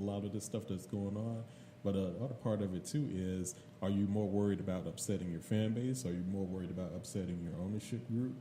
lot of this stuff that's going on. But the other part of it too is, are you more worried about upsetting your fan base? Are you more worried about upsetting your ownership group?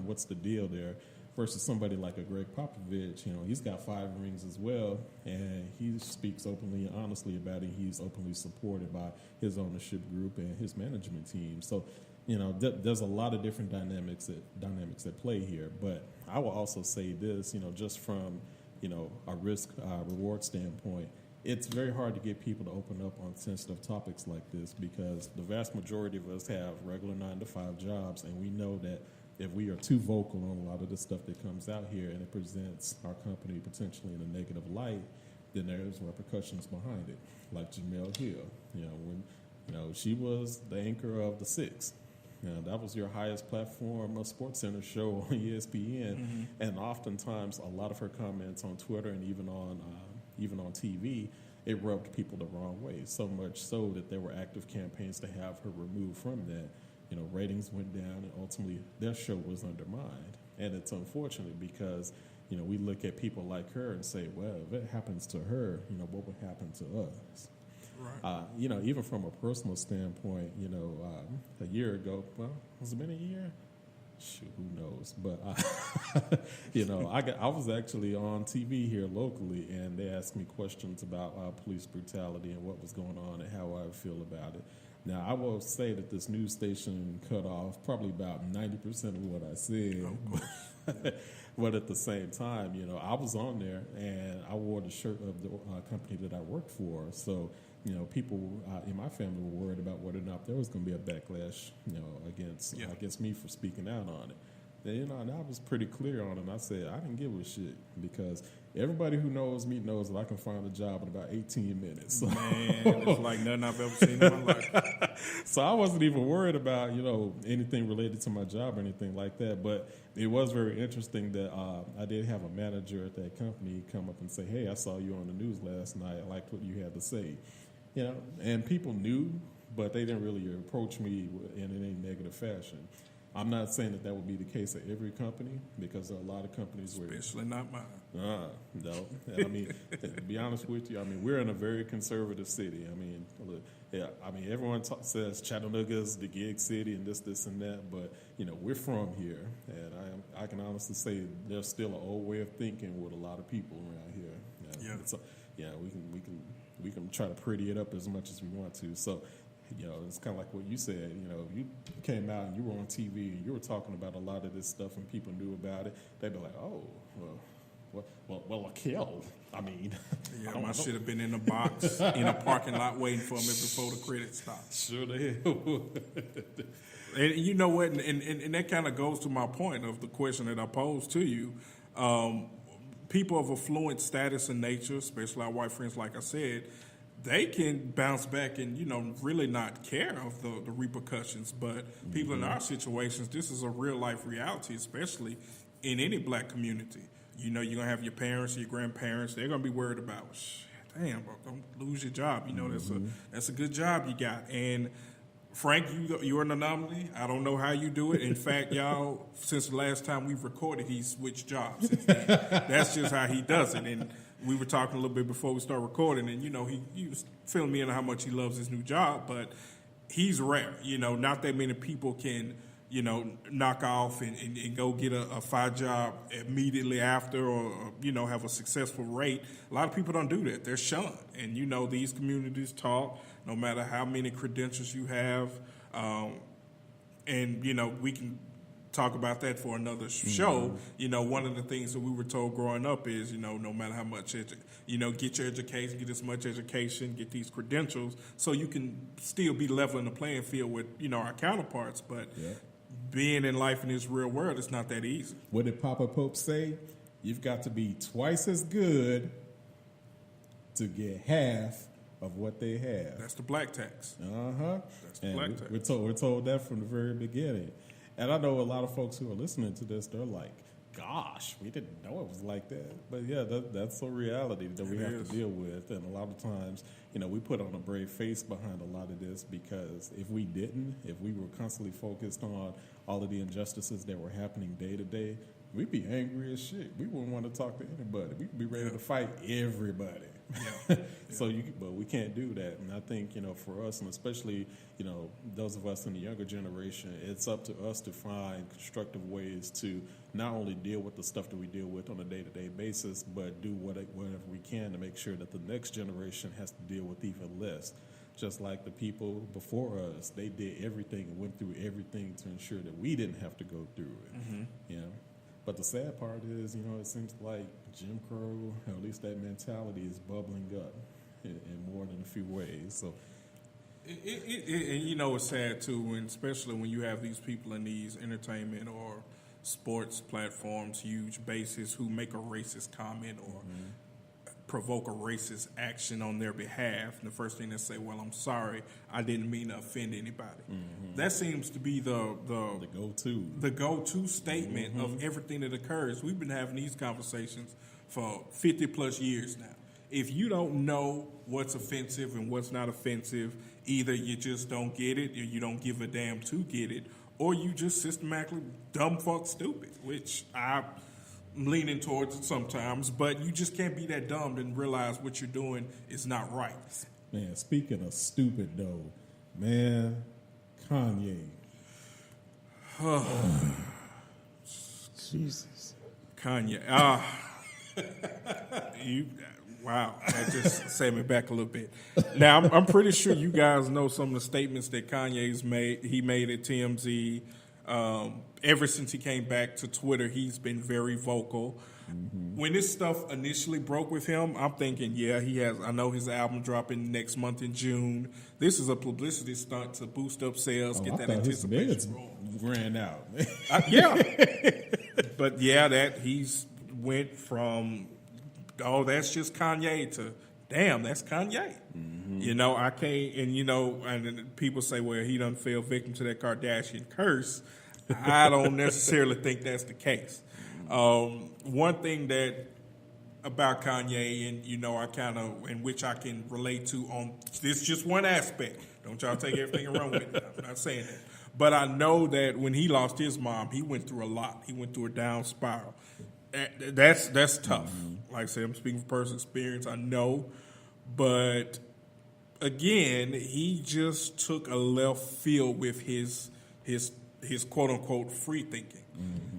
What's the deal there? Versus somebody like a Greg Popovich, he's got 5 rings as well, and he speaks openly and honestly about it. He's openly supported by his ownership group and his management team. So, there's a lot of different dynamics at play here. But I will also say this, just from a risk reward standpoint, it's very hard to get people to open up on sensitive topics like this, because the vast majority of us have regular 9-to-5 jobs, and we know that if we are too vocal on a lot of the stuff that comes out here and it presents our company potentially in a negative light, then there's repercussions behind it. Like Jamel Hill, when she was the anchor of The Six. That was your highest platform sports center show on ESPN, and oftentimes a lot of her comments on Twitter and even on TV, it rubbed people the wrong way. So much so that there were active campaigns to have her removed from that. Ratings went down, and ultimately their show was undermined. And it's unfortunate because, we look at people like her and say, well, if it happens to her, what would happen to us? Right. Even from a personal standpoint, a year ago, well, has it been a year? Shoot, who knows? But, I was actually on TV here locally, and they asked me questions about police brutality and what was going on and how I feel about it. Now, I will say that this news station cut off probably about 90% of what I said. But at the same time, I was on there, and I wore the shirt of the company that I worked for. So, people in my family were worried about whether or not there was going to be a backlash, against me for speaking out on it. And, and I was pretty clear on it. I said I didn't give a shit, because everybody who knows me knows that I can find a job in about 18 minutes. So. Man, it's like nothing I've ever seen in my life. So I wasn't even worried about, anything related to my job or anything like that. But it was very interesting that I did have a manager at that company come up and say, hey, I saw you on the news last night. I liked what you had to say. And people knew, but they didn't really approach me in any negative fashion. I'm not saying that would be the case at every company, because there are a lot of companies especially not mine. No. And to be honest with you, we're in a very conservative city. Everyone says Chattanooga's the gig city and this and that, but we're from here, and I can honestly say there's still an old way of thinking with a lot of people around here. We can try to pretty it up as much as we want to. So. It's kind of like what you said. You came out and you were on TV and you were talking about a lot of this stuff, and people knew about it. They'd be like, "Oh, well, Akel. I should have been in a box in a parking lot waiting for me before the credits stopped." Sure the hell. And you know what? And that kind of goes to my point of the question that I posed to you. People of affluent status and nature, especially our white friends, like I said, they can bounce back and, really not care of the repercussions. But people in our situations, this is a real-life reality, especially in any black community. You're going to have your parents, your grandparents. They're going to be worried about, damn, bro, don't lose your job. That's a good job you got. And, Frank, you're an anomaly. I don't know how you do it. In fact, y'all, since the last time we've recorded, he's switched jobs. That's just how he does it. And we were talking a little bit before we started recording, and, he was filling me in on how much he loves his new job, but he's rare. Not that many people can, knock off and go get a 5 job immediately after, or have a successful rate. A lot of people don't do that. They're shunned. And, these communities talk no matter how many credentials you have. And, we can talk about that for another show. One of the things that we were told growing up is, no matter how much, get your education, get as much education, get these credentials, so you can still be leveling the playing field with, our counterparts. But being in life in this real world, it's not that easy. What did Papa Pope say? You've got to be twice as good to get half of what they have. That's the black tax. That's the black tax. We're told that from the very beginning. And I know a lot of folks who are listening to this, they're like, gosh, we didn't know it was like that. But, yeah, that's a reality that we have to deal with. And a lot of times, we put on a brave face behind a lot of this, because if we didn't, if we were constantly focused on all of the injustices that were happening day to day, we'd be angry as shit. We wouldn't want to talk to anybody. We'd be ready to fight everybody. So but we can't do that. And I think, for us, and especially, those of us in the younger generation, it's up to us to find constructive ways to not only deal with the stuff that we deal with on a day-to-day basis, but do whatever we can to make sure that the next generation has to deal with even less. Just like the people before us, they did everything and went through everything to ensure that we didn't have to go through it. But the sad part is, it seems like Jim Crow, or at least that mentality, is bubbling up in more than a few ways. So, and it's sad too, and especially when you have these people in these entertainment or sports platforms, huge bases, who make a racist comment or provoke a racist action on their behalf, and the first thing they say, well, I'm sorry, I didn't mean to offend anybody. That seems to be the go-to statement of everything that occurs. We've been having these conversations for 50 plus years now. If you don't know what's offensive and what's not offensive, either you just don't get it, or you don't give a damn to get it, or you just systematically dumb fuck stupid, which I'm leaning towards it sometimes, but you just can't be that dumb and realize what you're doing is not right. Man, speaking of stupid though, man, Kanye. Jesus. Kanye. Wow, that just set me back a little bit. Now, I'm pretty sure you guys know some of the statements that Kanye's made. He made at TMZ. Ever since he came back to Twitter, he's been very vocal. When this stuff initially broke with him, I'm thinking, yeah, he has. I know his album dropping next month in June. This is a publicity stunt to boost up sales, get that anticipation rolling. Ran out. But yeah, that he's went from, oh, that's just Kanye to, damn, that's Kanye. I can't, and then people say, well, he done fell victim to that Kardashian curse. I don't necessarily think that's the case. One thing that about Kanye, and I kind of, in which I can relate to on this, just one aspect. Don't y'all take everything and run with it. I'm not saying that, but I know that when he lost his mom, he went through a lot. He went through a down spiral. That's tough. Like I said, I'm speaking from personal experience. I know, but again, he just took a left field with his quote unquote free thinking.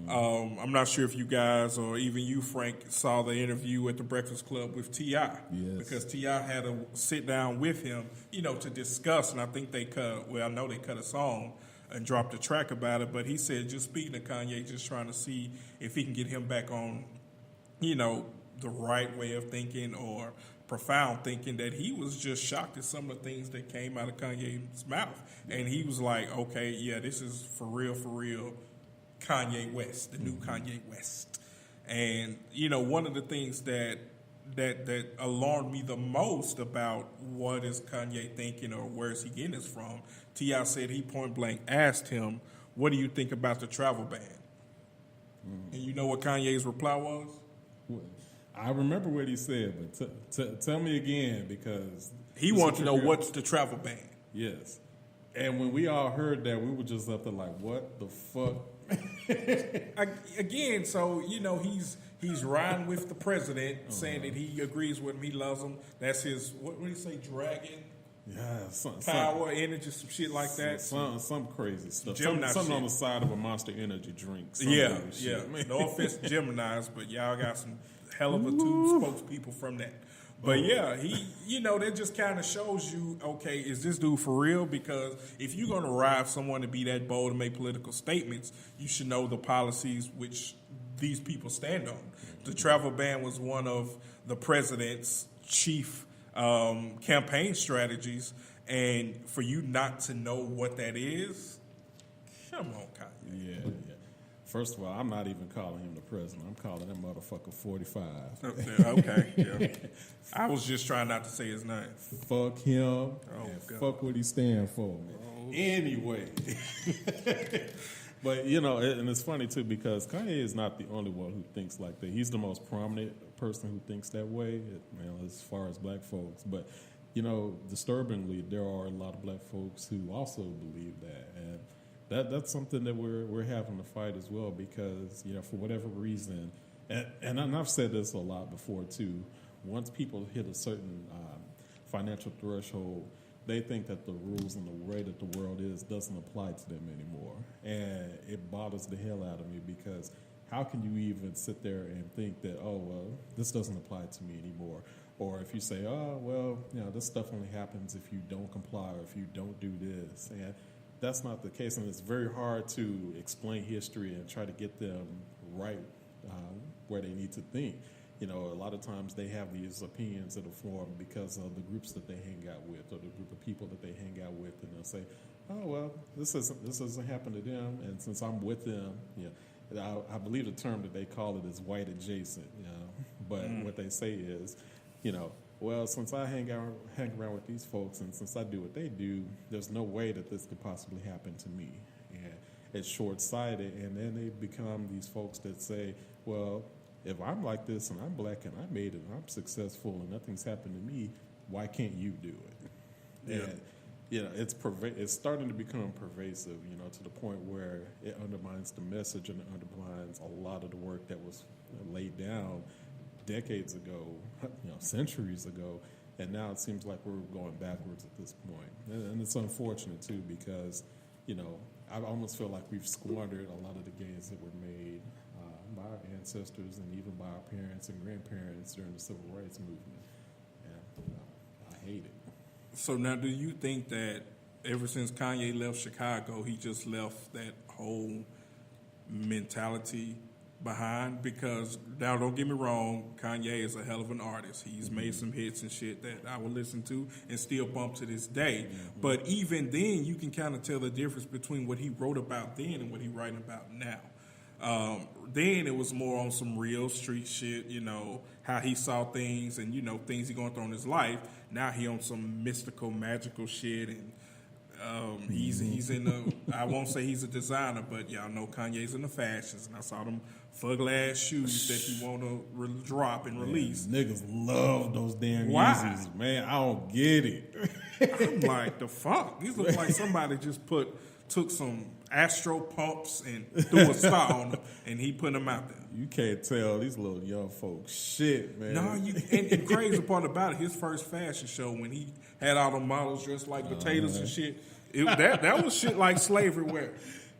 I'm not sure if you guys or even you, Frank, saw the interview at the Breakfast Club with T.I. Yes. Because T.I. had to sit down with him, to discuss, and I think they cut a song and dropped a track about it, but he said, just speaking to Kanye, just trying to see if he can get him back on, the right way of thinking or profound thinking, that he was just shocked at some of the things that came out of Kanye's mouth. And he was like, okay, yeah, this is for real Kanye West, the new Kanye West. And, one of the things that alarmed me the most about what is Kanye thinking or where is he getting this from, T.I. said he point blank asked him, what do you think about the travel ban? And you know what Kanye's reply was? I remember what he said, but tell me again, because he wanted to know what's the travel ban. Yes. And when we all heard that, we were just up there like, what the fuck? Again, so, he's riding with the president, saying that he agrees with him, he loves him. That's his, what did he say, dragon? Yeah, power, energy, some shit like that. Some crazy stuff. Gemini something shit on the side of a Monster Energy drink. Yeah. No offense to Geminis, but y'all got some hell of a two spokespeople from that. But yeah, he, that just kind of shows you, okay, is this dude for real? Because if you're going to ride someone to be that bold and make political statements, you should know the policies which these people stand on. The travel ban was one of the president's chief campaign strategies, and for you not to know what that is, come on, Kanye. Yeah. First of all, I'm not even calling him the president. I'm calling that motherfucker 45. Okay, yeah. I was just trying not to say his name. Fuck him and fuck what he stand for, man. Anyway. But, and it's funny, too, because Kanye is not the only one who thinks like that. He's the most prominent person who thinks that way, as far as black folks. But, disturbingly, there are a lot of black folks who also believe that. And that's something that we're having to fight as well, because for whatever reason, and I've said this a lot before too. Once people hit a certain financial threshold, they think that the rules and the way that the world is doesn't apply to them anymore, and it bothers the hell out of me, because how can you even sit there and think that, oh well, this doesn't apply to me anymore? Or if you say, oh well, this stuff only happens if you don't comply or if you don't do this, and that's not the case. And it's very hard to explain history and try to get them right where they need to think. A lot of times they have these opinions that are formed because of the groups that they hang out with, or the group of people that they hang out with, and they'll say, oh well, this doesn't happen to them, and since I'm with them, I believe the term that they call it is white adjacent. But what they say is, well, since I hang around with these folks, and since I do what they do, there's no way that this could possibly happen to me. And it's short-sighted, and then they become these folks that say, well, if I'm like this and I'm black and I made it and I'm successful and nothing's happened to me, why can't you do it? Yeah. And it's starting to become pervasive, to the point where it undermines the message and it undermines a lot of the work that was laid down decades ago, centuries ago, and now it seems like we're going backwards at this point. And it's unfortunate too, because I almost feel like we've squandered a lot of the gains that were made by our ancestors and even by our parents and grandparents during the civil rights movement. And I hate it. So now, do you think that ever since Kanye left Chicago, he just left that whole mentality behind? Because now, don't get me wrong, Kanye is a hell of an artist. He's made some hits and shit that I will listen to and still bump to this day. But even then, you can kind of tell the difference between what he wrote about then and what he's writing about now. Then it was more on some real street shit, how he saw things and, things he going through in his life. Now he on some mystical, magical shit, and he's in the, I won't say he's a designer, but y'all know Kanye's in the fashions, and I saw them fugly-ass shoes that he want to drop and release. Niggas love those damn Yeezys, man. I don't get it. I'm like, the fuck? These look like somebody just took some Astro pumps and threw a star on them, and he put them out there. You can't tell these little young folks shit, man. No, and crazy part about it, his first fashion show when he had all the models dressed like potatoes and shit, that was shit like slavery wear.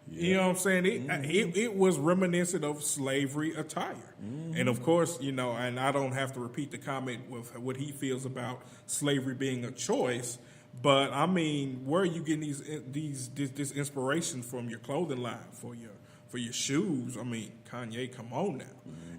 Yeah. You know what I'm saying? It was reminiscent of slavery attire. And of course, and I don't have to repeat the comment with what he feels about slavery being a choice. But I mean, where are you getting this inspiration from? Your clothing line for your shoes? I mean, Kanye, come on now.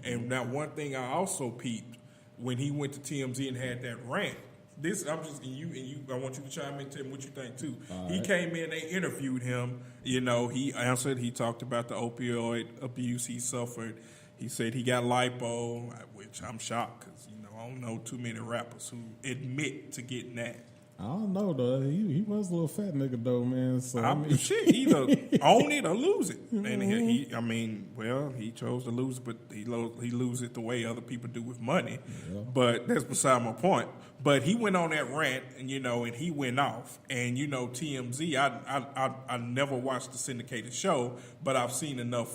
And now, one thing I also peeped when he went to TMZ and had that rant. I want you to chime in and tell me what you think too. He came in, they interviewed him. He answered. He talked about the opioid abuse he suffered. He said he got lipo, which I'm shocked because I don't know too many rappers who admit to getting that. I don't know though. He was a little fat nigga though, man. So shit, either own it or lose it. And he chose to lose it, but he lose it the way other people do with money. Yeah. But that's beside my point. But he went on that rant, and and he went off. And TMZ, I never watched the syndicated show, but I've seen enough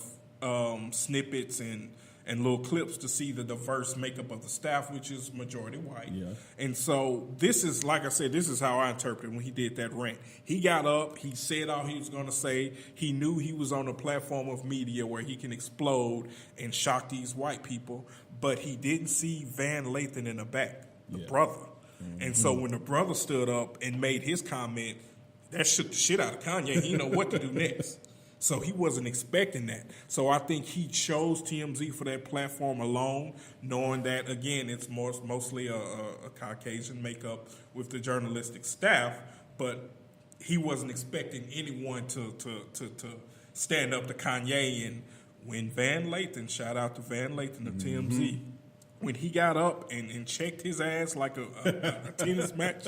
snippets and little clips to see the diverse makeup of the staff, which is majority white. Yeah. And so this is, like I said, this is how I interpreted when he did that rant. He got up, he said all he was going to say. He knew he was on a platform of media where he can explode and shock these white people, but he didn't see Van Lathan in the back, the brother. Mm-hmm. And so when the brother stood up and made his comment, that shook the shit out of Kanye. He didn't know what to do next. So he wasn't expecting that. So I think he chose TMZ for that platform alone, knowing that, again, it's mostly a Caucasian makeup with the journalistic staff, but he wasn't expecting anyone to stand up to Kanye. And when Van Lathan, shout out to Van Lathan of TMZ, when he got up and checked his ass like a tennis match,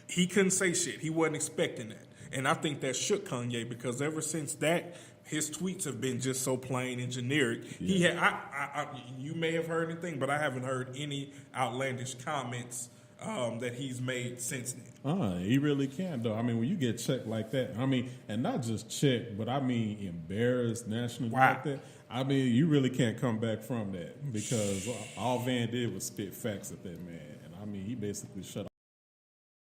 he couldn't say shit. He wasn't expecting that. And I think that shook Kanye because ever since that, his tweets have been just so plain and generic. Yeah. You may have heard anything, but I haven't heard any outlandish comments that he's made since then. He really can, though. I mean, when you get checked like that, I mean, and not just checked, but I mean embarrassed nationally like that, I mean, you really can't come back from that because all Van did was spit facts at that man. And I mean, he basically shut